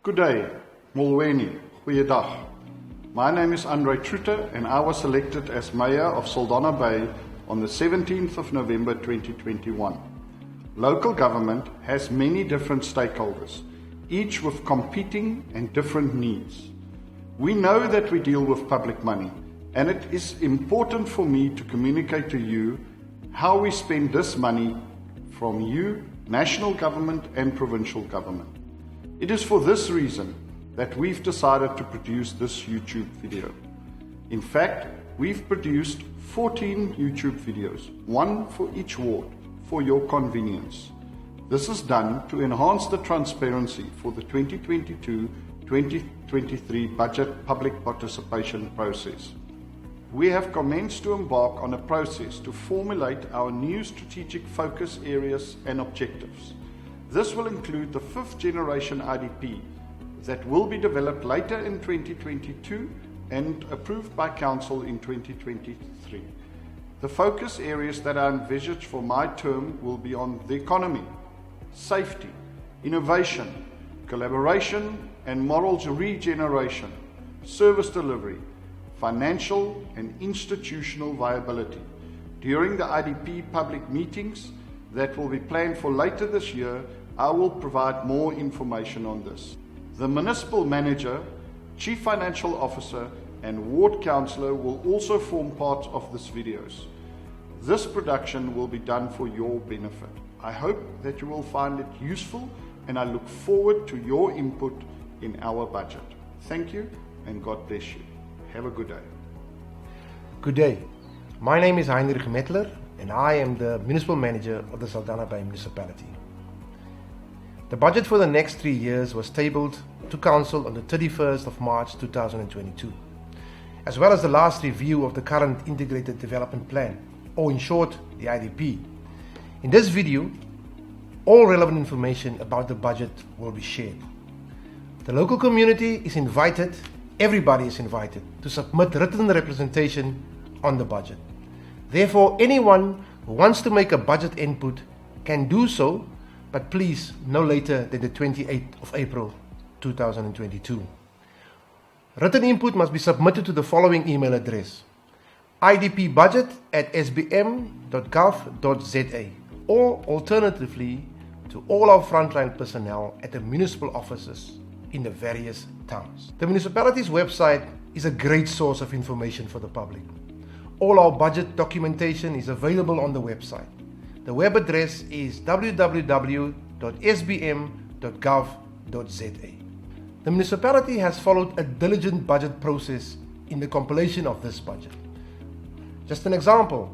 Good day, Molweni, goeiedag. My name is Andre Trutte and I was elected as Mayor of Saldanha Bay on the 17th of November 2021. Local government has many different stakeholders, each with competing and different needs. We know that we deal with public money, and it is important for me to communicate to you how we spend this money from you, national government and provincial government. It is for this reason that we've decided to produce this YouTube video. In fact, we've produced 14 YouTube videos, one for each ward, for your convenience. This is done to enhance the transparency for the 2022-2023 budget public participation process. We have commenced to embark on a process to formulate our new strategic focus areas and objectives. This will include the 5th generation IDP that will be developed later in 2022 and approved by Council in 2023. The focus areas that are envisaged for my term will be on the economy, safety, innovation, collaboration and moral regeneration, service delivery, financial and institutional viability. During the IDP public meetings that will be planned for later this year, I will provide more information on this. The municipal manager, chief financial officer and ward councillor will also form part of these videos. This production will be done for your benefit. I hope that you will find it useful and I look forward to your input in our budget. Thank you and God bless you. Have a good day. Good day. My name is Heinrich Mettler and I am the Municipal Manager of the Saldanha Bay Municipality. The budget for the next 3 years was tabled to Council on the 31st of March 2022, as well as the last review of the current Integrated Development Plan, or in short, the IDP. In this video, all relevant information about the budget will be shared. The local community is invited, everybody is invited, to submit written representation on the budget. Therefore, anyone who wants to make a budget input can do so, but please no later than the 28th of April 2022. Written input must be submitted to the following email address: idpbudget@sbm.gov.za, or alternatively to all our frontline personnel at the municipal offices in the various towns. The municipality's website is a great source of information for the public. All our budget documentation is available on the website. The web address is www.sbm.gov.za. The municipality has followed a diligent budget process in the compilation of this budget. Just an example,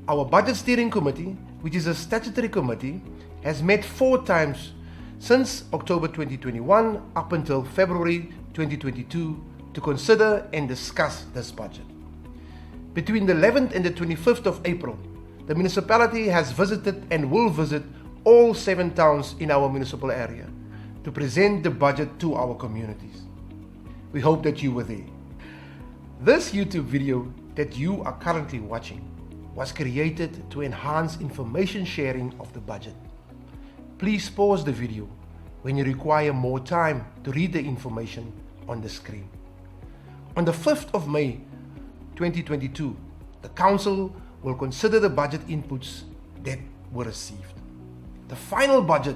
our Budget Steering Committee, which is a statutory committee, has met 4 times since October 2021 up until February 2022 to consider and discuss this budget. Between the 11th and the 25th of April, the municipality has visited and will visit all 7 towns in our municipal area to present the budget to our communities. We hope that you were there. This YouTube video that you are currently watching was created to enhance information sharing of the budget. Please pause the video when you require more time to read the information on the screen. On the 5th of May 2022, the Council will consider the budget inputs that were received. The final budget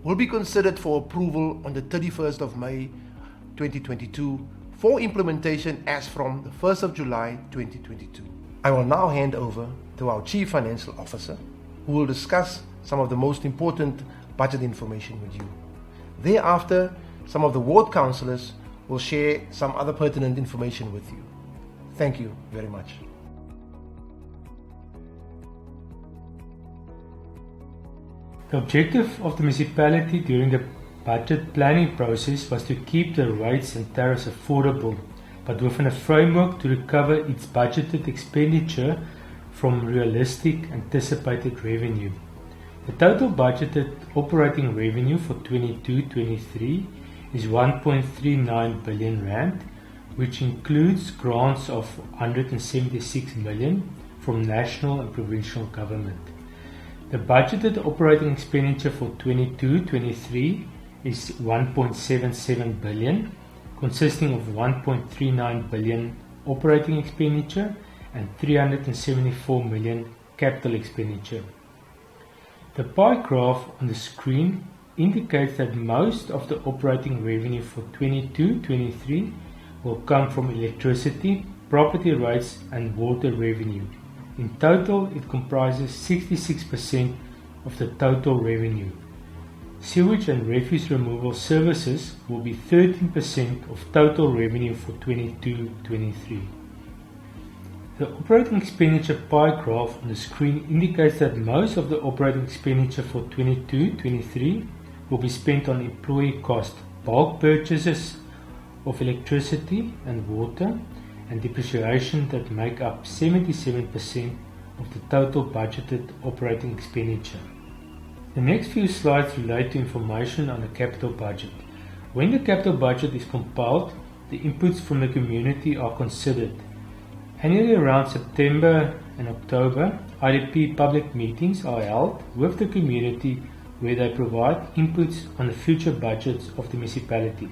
will be considered for approval on the 31st of May 2022 for implementation as from the 1st of July 2022. I will now hand over to our Chief Financial Officer, who will discuss some of the most important budget information with you. Thereafter, some of the ward councillors will share some other pertinent information with you. Thank you very much. The objective of the municipality during the budget planning process was to keep the rates and tariffs affordable, but within a framework to recover its budgeted expenditure from realistic anticipated revenue. The total budgeted operating revenue for 22-23 is 1.39 billion rand, which includes grants of 176 million from national and provincial government. The budgeted operating expenditure for 22-23 is 1.77 billion, consisting of 1.39 billion operating expenditure and 374 million capital expenditure. The pie graph on the screen indicates that most of the operating revenue for 22-23 will come from electricity, property rates and water revenue. In total, it comprises 66% of the total revenue. Sewage and refuse removal services will be 13% of total revenue for 22-23. The operating expenditure pie graph on the screen indicates that most of the operating expenditure for 22-23 will be spent on employee cost, bulk purchases of electricity and water, and depreciation that make up 77% of the total budgeted operating expenditure. The next few slides relate to information on the capital budget. When the capital budget is compiled, the inputs from the community are considered. Annually around September and October, IDP public meetings are held with the community where they provide inputs on the future budgets of the municipality.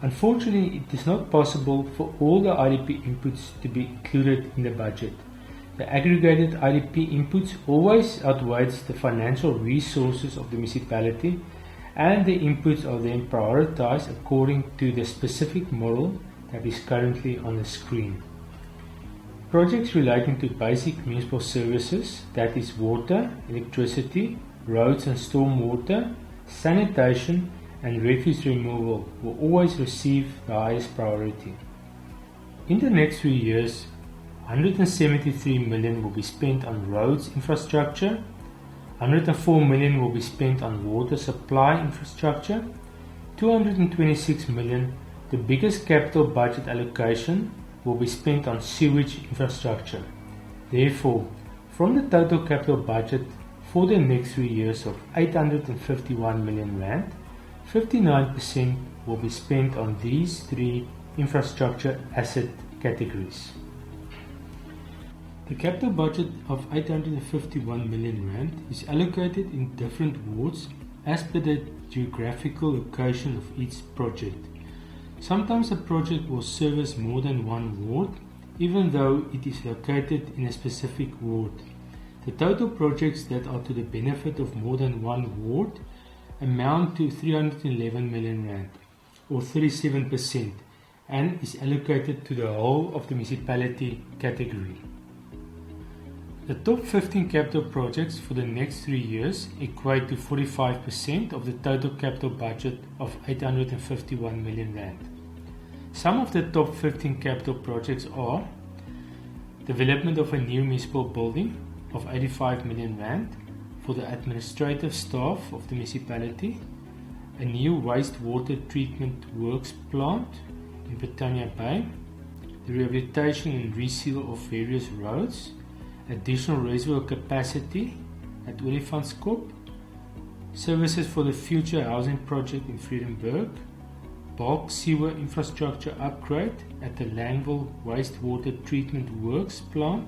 Unfortunately, it is not possible for all the IDP inputs to be included in the budget. The aggregated IDP inputs always outweighs the financial resources of the municipality, and the inputs are then prioritized according to the specific model that is currently on the screen. Projects relating to basic municipal services, that is water, electricity, roads and stormwater, sanitation and refuse removal, will always receive the highest priority. In the next few years, 173 million will be spent on roads infrastructure, 104 million will be spent on water supply infrastructure, 226 million, the biggest capital budget allocation, will be spent on sewage infrastructure. Therefore, from the total capital budget for the next 3 years of 851 million rand, 59% will be spent on these three infrastructure asset categories. The capital budget of 851 million rand is allocated in different wards as per the geographical location of each project. Sometimes a project will service more than one ward, even though it is located in a specific ward. The total projects that are to the benefit of more than one ward amount to 311 million rand, or 37%, and is allocated to the whole of the municipality category. The top 15 capital projects for the next 3 years equate to 45% of the total capital budget of 851 million rand. Some of the top 15 capital projects are development of a new municipal building of 85 million rand for the administrative staff of the municipality, a new wastewater treatment works plant in Britannia Bay, the rehabilitation and reseal of various roads, additional reservoir capacity at Olifantskop, services for the future housing project in Vredenburg, bulk sewer infrastructure upgrade at the Langville wastewater treatment works plant.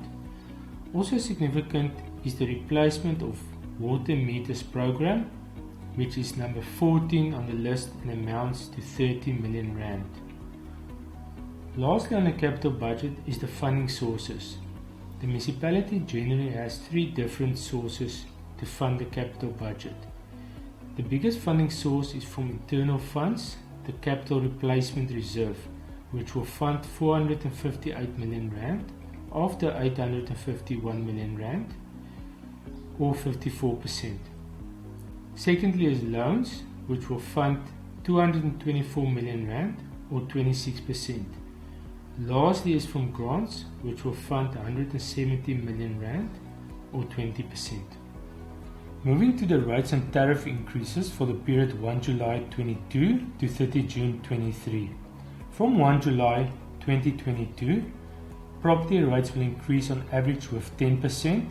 Also significant is the replacement of water meters program, which is number 14 on the list and amounts to 30 million rand. Lastly on the capital budget is the funding sources. The municipality generally has 3 different sources to fund the capital budget. The biggest funding source is from internal funds, the Capital Replacement Reserve, which will fund 458 million rand of the 851 million rand, or 54%. Secondly is loans, which will fund 224 million rand, or 26%. Lastly is from grants, which will fund 170 million rand, or 20%. Moving to the rates and tariff increases for the period 1 July 22 to 30 June 23. From 1 July 2022, property rates will increase on average with 10%,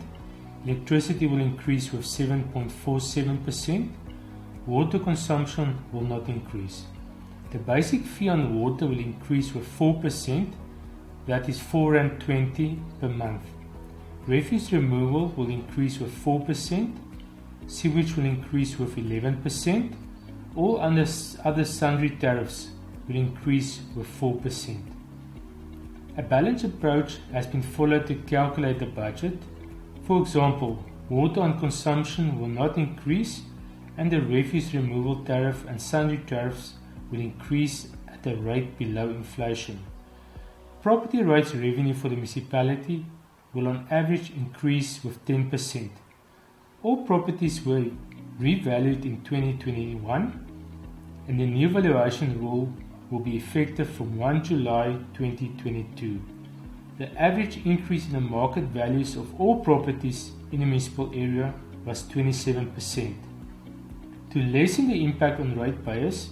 electricity will increase with 7.47%, water consumption will not increase. The basic fee on water will increase with 4%, that is R4.20 per month. Refuse removal will increase with 4%, sewage will increase with 11%, All other sundry tariffs will increase with 4%. A balanced approach has been followed to calculate the budget. For example, water on consumption will not increase, and the refuse removal tariff and sundry tariffs will increase at a rate below inflation. Property rights revenue for the municipality will on average increase with 10%. All properties were revalued in 2021, and the new valuation rule will be effective from 1 July 2022. The average increase in the market values of all properties in the municipal area was 27%. To lessen the impact on ratepayers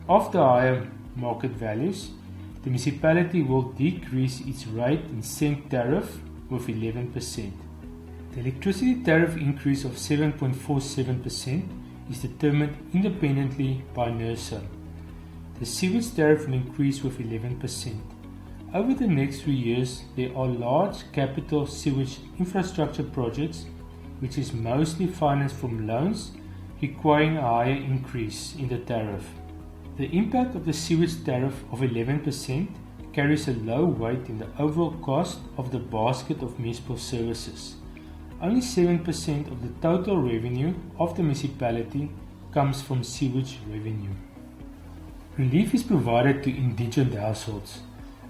of the higher market values, the municipality will decrease its rate and cent tariff with 11%. The electricity tariff increase of 7.47% is determined independently by NERSA. The sewage tariff will increase with 11%. Over the next 3 years, there are large capital sewage infrastructure projects which is mostly financed from loans requiring a higher increase in the tariff. The impact of the sewage tariff of 11% carries a low weight in the overall cost of the basket of municipal services. Only 7% of the total revenue of the municipality comes from sewage revenue. Relief is provided to indigent households.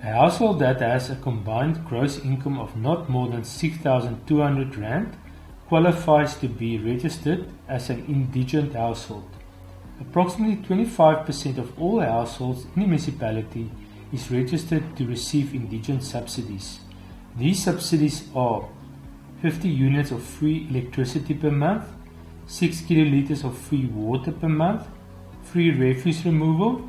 A household that has a combined gross income of not more than 6,200 Rand qualifies to be registered as an indigent household. Approximately 25% of all households in the municipality is registered to receive indigent subsidies. These subsidies are 50 units of free electricity per month, 6 kiloliters of free water per month, free refuse removal,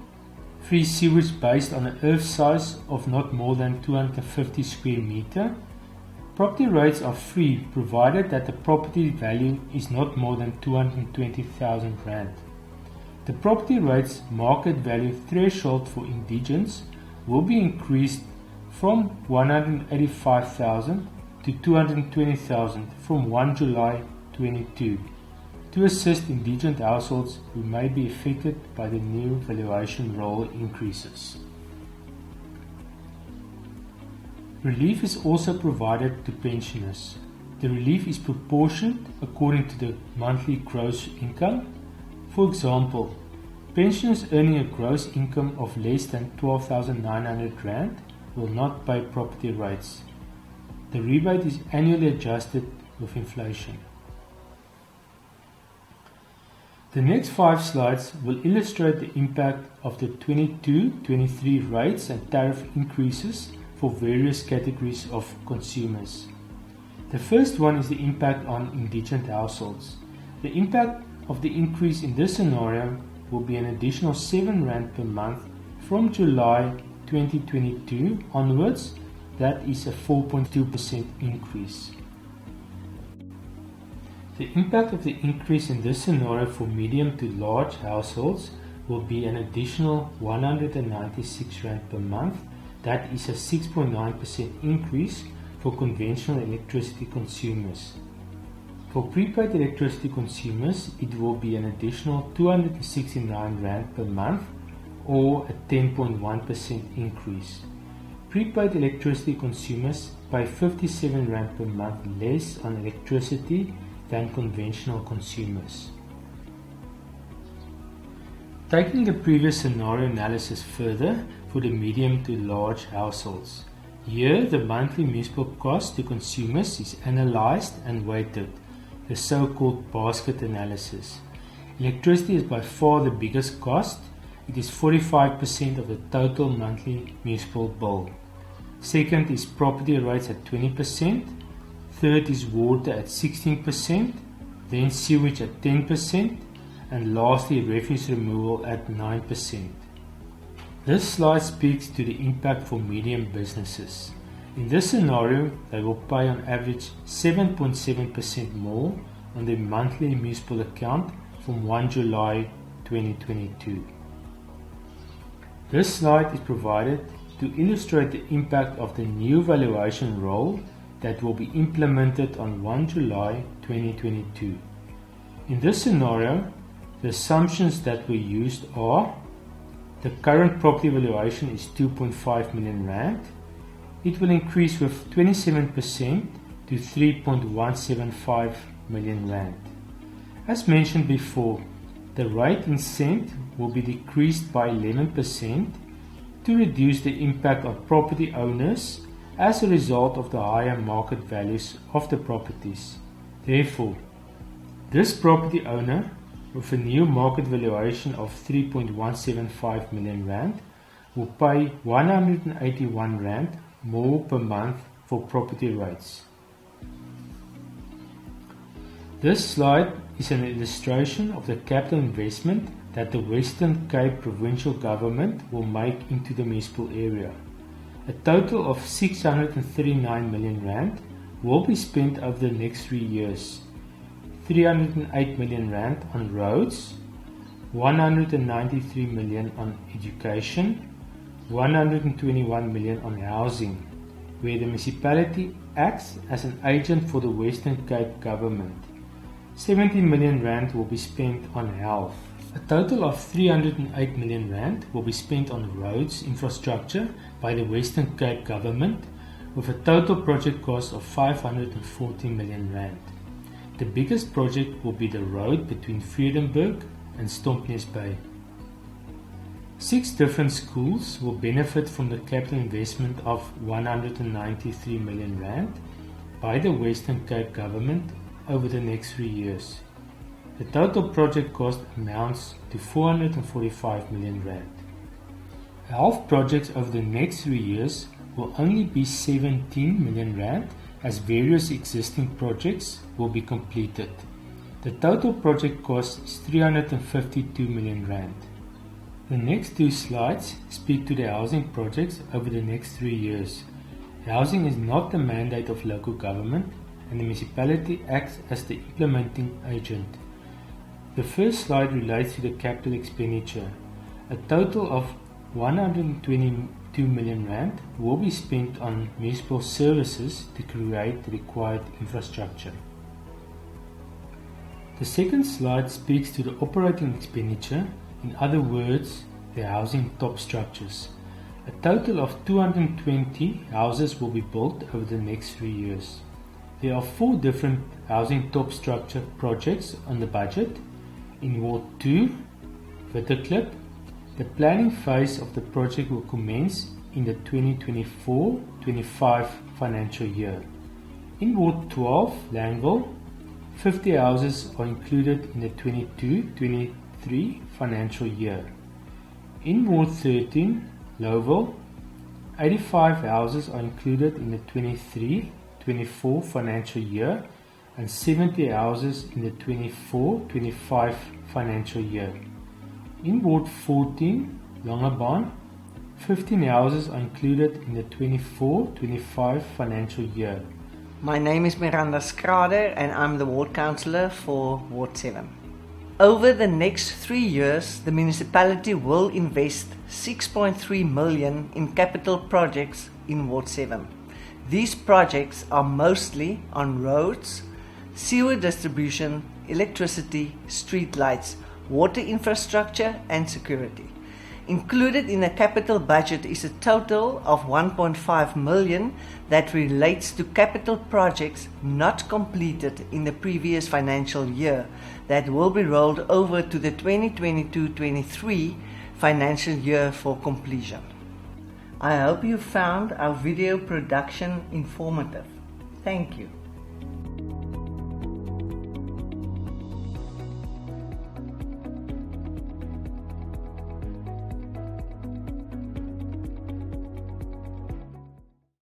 free sewage based on an earth size of not more than 250 square meter. Property rates are free provided that the property value is not more than 220,000 Rand. The property rates market value threshold for indigents will be increased from 185,000 to 220,000 from 1 July 2022 to assist indigent households who may be affected by the new valuation roll increases. Relief is also provided to pensioners. The relief is proportioned according to the monthly gross income. For example, pensioners earning a gross income of less than 12,900 Rand will not pay property rates. The rebate is annually adjusted with inflation. The next 5 slides will illustrate the impact of the 22-23 rates and tariff increases for various categories of consumers. The first one is the impact on indigent households. The impact of the increase in this scenario will be an additional 7 Rand per month from July 2022 onwards. That is a 4.2% increase. The impact of the increase in this scenario for medium to large households will be an additional 196 Rand per month. That is a 6.9% increase for conventional electricity consumers. For prepaid electricity consumers, it will be an additional 269 Rand per month or a 10.1% increase. Prepaid electricity consumers pay 57 Rand per month less on electricity than conventional consumers. Taking the previous scenario analysis further for the medium to large households. Here, the monthly municipal cost to consumers is analyzed and weighted, the so-called basket analysis. Electricity is by far the biggest cost. It is 45% of the total monthly municipal bill. Second is property rates at 20%. Third is water at 16%. Then sewage at 10%. And lastly refuse removal at 9%. This slide speaks to the impact for medium businesses. In this scenario, they will pay on average 7.7% more on their monthly municipal account from 1 July 2022. This slide is provided to illustrate the impact of the new valuation roll that will be implemented on 1 July 2022. In this scenario, The assumptions that were used are: the current property valuation is 2.5 million rand. It will increase with 27% to 3.175 million rand. As mentioned before, the rate in cent will be decreased by 11% to reduce the impact on property owners as a result of the higher market values of the properties. Therefore, this property owner with a new market valuation of 3.175 million rand will pay 181 rand more per month for property rates. This slide is an illustration of the capital investment that the Western Cape Provincial Government will make into the municipal area. A total of 639 million rand will be spent over the next 3 years. 308 million rand on roads, 193 million on education, 121 million on housing, where the municipality acts as an agent for the Western Cape Government. 70 million rand will be spent on health. A total of 308 million rand will be spent on roads infrastructure by the Western Cape Government, with a total project cost of 540 million rand. The biggest project will be the road between Vredenburg and Stompnes Bay. 6 different schools will benefit from the capital investment of 193 million rand by the Western Cape Government over the next 3 years. The total project cost amounts to 445 million rand. Health projects over the next 3 years will only be 17 million rand, as various existing projects will be completed. The total project cost is 352 million rand. The next 2 slides speak to the housing projects over the next 3 years. Housing is not the mandate of local government, and the municipality acts as the implementing agent. The first slide relates to the capital expenditure. A total of 122 million rand will be spent on municipal services to create the required infrastructure. The second slide speaks to the operating expenditure, in other words, the housing top structures. A total of 220 houses will be built over the next 3 years. There are 4 different housing top structure projects on the budget. In Ward 2, Witterklip, the planning phase of the project will commence in the 2024-25 financial year. In Ward 12, Langville, 50 houses are included in the 22-23 financial year. In Ward 13, Lowville, 85 houses are included in the 23-24 financial year and 70 houses in the 24-25 financial year. In Ward 14, Longebaan, 15 houses are included in the 24-25 financial year. My name is Miranda Schrader and I'm the Ward Councillor for Ward 7. Over the next 3 years, the municipality will invest 6.3 million in capital projects in Ward 7. These projects are mostly on roads, sewer distribution, electricity, street lights, water infrastructure and security. Included in the capital budget is a total of 1.5 million that relates to capital projects not completed in the previous financial year that will be rolled over to the 2022-23 financial year for completion. I hope you found our video production informative. Thank you.